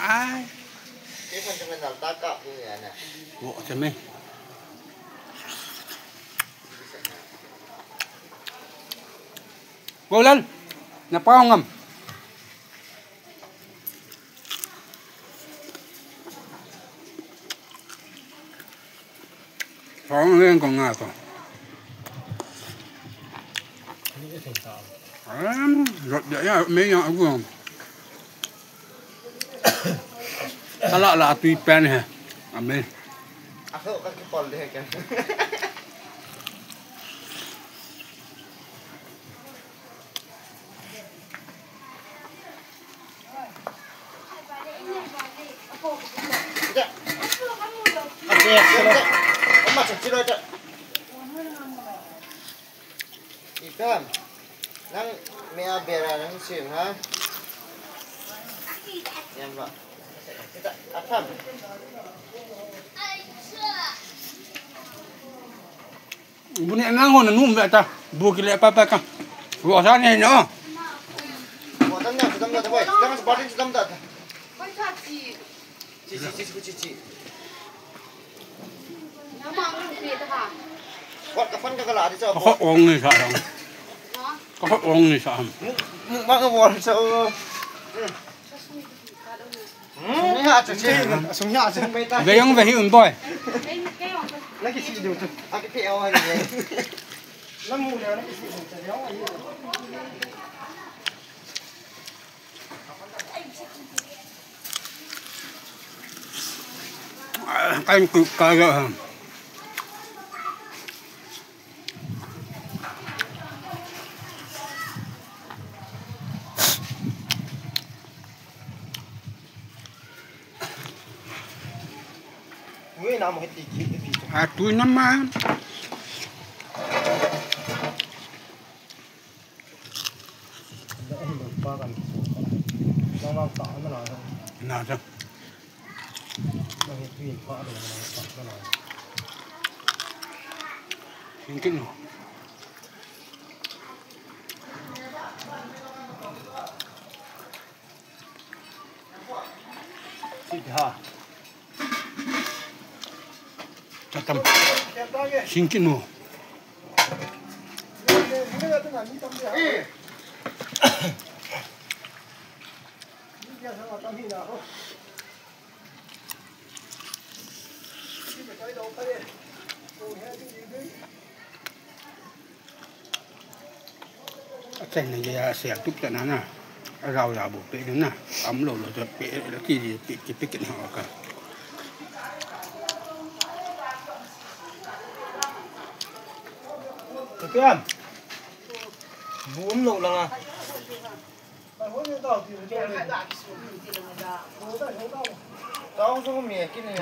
Ai. Cái phần trong cái ta cạo như vậy nè. Bộ cho mình. Vô lên. Nè bao ngầm. Phóng lên còn ngà còn. Rột dễ mấy nhỏ cũng. Sao là tùy pen hả? Amen. À không, các cái con đây kìa. 엄마 좀 찔러줘. 이편, 난 매야 베라는 지금 하. 냠봐. kita atam. Bunyi nangon num beta. Bu kile apa kan? Gua sana ni no. Gua tanya sedang dah boy. Jangan seperti sedang dah. Koi caci. Cici. Nama aku beda ha. Wat kapan ka kala di sa. Kau ong ni sa dong. Kau ong ni sa. Mak ngawal sa. Sungnya cici. Sungnya cici beta. Gayang vehi boy. Lagi si du tu. Aki pi awal ni. Lamu dah lagi si du. Kan kagak. Gue nama hiti. Atu nama. Nah, dah. Mungkin. Sudah. Catam. Singkin mo. Cái này giờ sẽ túc cho nó nè, rau là buộc để nó nè, ấm lẩu là cho bé là cái gì cái kiện họ cả. Được chưa? Muốn lộ là Tao không có mì cái này.